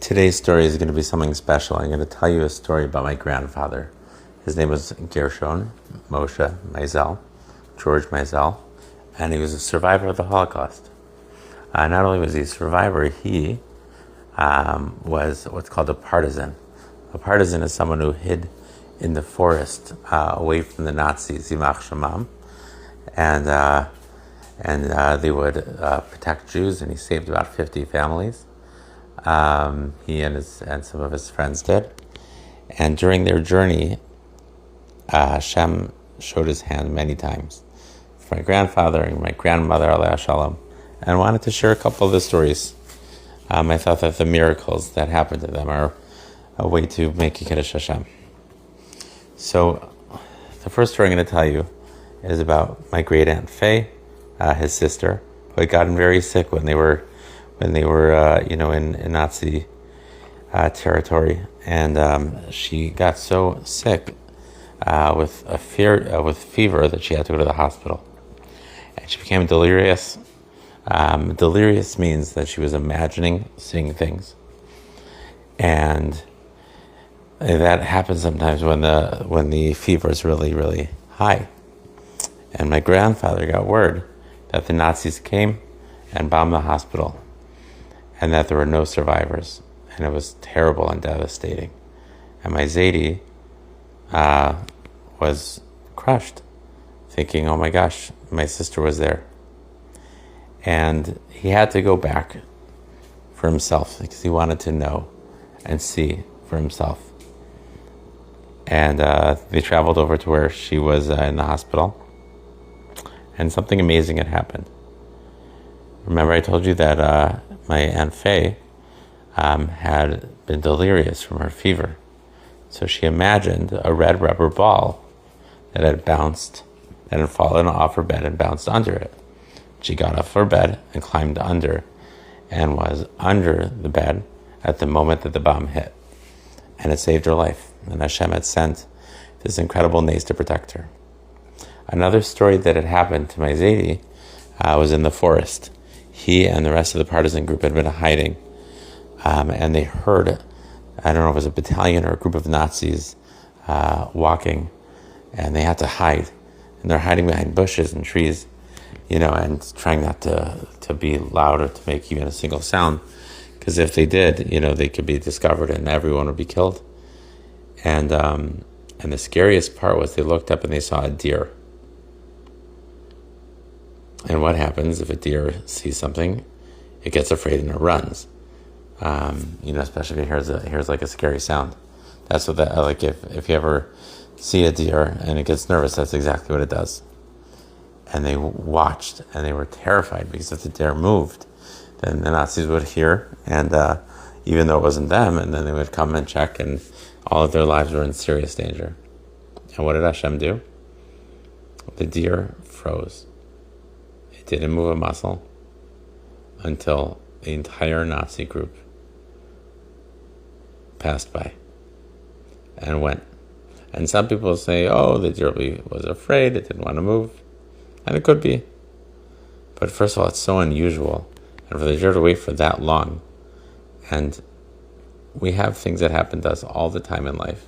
Today's story is going to be something special. I'm going to tell you a story about my grandfather. His name was Gershon Moshe Meisel, George Meisel, and he was a survivor of the Holocaust. Not only was he a survivor, he was what's called a partisan. A partisan is someone who hid in the forest away from the Nazis, Yimach Shemam, and they would protect Jews, and he saved about 50 families. He and some of his friends did. And during their journey, Hashem showed his hand many times for my grandfather and my grandmother, Alei Shalom, and I wanted to share a couple of the stories. I thought that the miracles that happened to them are a way to make a Kiddush Hashem. So, the first story I'm going to tell you is about my great aunt Faye, his sister, who had gotten very sick when they were in Nazi territory, and she got so sick with fever that she had to go to the hospital, and she became delirious. Delirious means that she was imagining seeing things, and that happens sometimes when the fever is really, really high. And my grandfather got word that the Nazis came and bombed the hospital, and that there were no survivors, and it was terrible and devastating. And my Zayde was crushed, thinking, oh my gosh, my sister was there. And he had to go back for himself because he wanted to know and see for himself. And they traveled over to where she was in the hospital, and something amazing had happened. Remember I told you that my Aunt Faye had been delirious from her fever. So she imagined a red rubber ball that had fallen off her bed and bounced under it. She got off her bed and climbed under, and was under the bed at the moment that the bomb hit. And it saved her life. And Hashem had sent this incredible nace to protect her. Another story that had happened to my Zayde was in the forest. He and the rest of the partisan group had been hiding, and they heard, I don't know if it was a battalion or a group of Nazis walking, and they had to hide. And they're hiding behind bushes and trees, and trying not to be loud or to make even a single sound, because if they did, they could be discovered and everyone would be killed. And the scariest part was they looked up and they saw a deer. And what happens if a deer sees something? It gets afraid and it runs. Especially if it hears like a scary sound. That's what that, like if you ever see a deer and it gets nervous, that's exactly what it does. And they watched and they were terrified, because if the deer moved, then the Nazis would hear, and even though it wasn't them, and then they would come and check, and all of their lives were in serious danger. And what did Hashem do? The deer froze. It didn't move a muscle until the entire Nazi group passed by and went. And some people say, oh, the deer was afraid, it didn't want to move. And it could be. But first of all, it's so unusual. And for the deer to wait for that long. And we have things that happen to us all the time in life.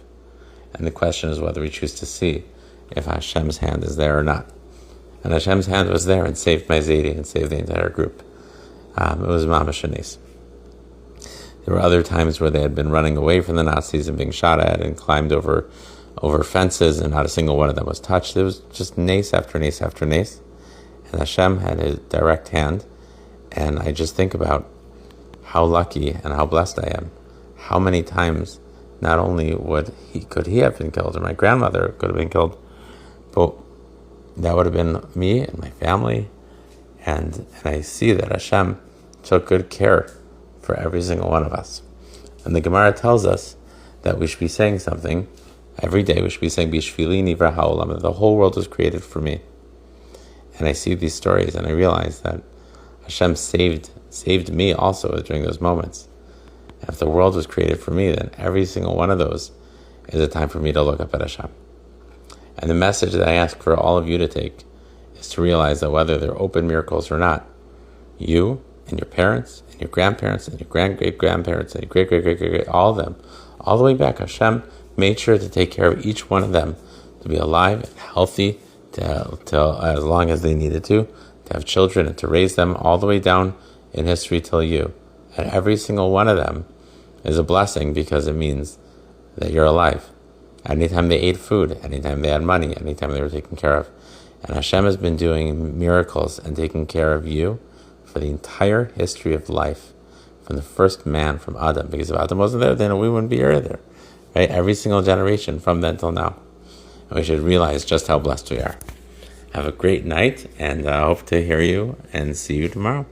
And the question is whether we choose to see if Hashem's hand is there or not. And Hashem's hand was there and saved my Zayde and saved the entire group. It was mamash hanes. There were other times where they had been running away from the Nazis and being shot at and climbed over fences, and not a single one of them was touched. It was just nace after nace after nace. And Hashem had a direct hand. And I just think about how lucky and how blessed I am. How many times not only could he have been killed, or my grandmother could have been killed, but that would have been me and my family. And I see that Hashem took good care for every single one of us. And the Gemara tells us that we should be saying something every day. We should be saying, Bishvili nivra ha'olam, that the whole world was created for me. And I see these stories and I realize that Hashem saved me also during those moments. If the world was created for me, then every single one of those is a time for me to look up at Hashem. And the message that I ask for all of you to take is to realize that whether they're open miracles or not, you and your parents and and your grandparents and your great-grandparents and your great-great-great-great, all of them, all the way back, Hashem made sure to take care of each one of them, to be alive and healthy till as long as they needed to have children and to raise them all the way down in history till you. And every single one of them is a blessing because it means that you're alive. Anytime they ate food, anytime they had money, anytime they were taken care of. And Hashem has been doing miracles and taking care of you for the entire history of life, from the first man, from Adam. Because if Adam wasn't there, then we wouldn't be here either. Right? Every single generation from then till now. And we should realize just how blessed we are. Have a great night, and I hope to hear you and see you tomorrow.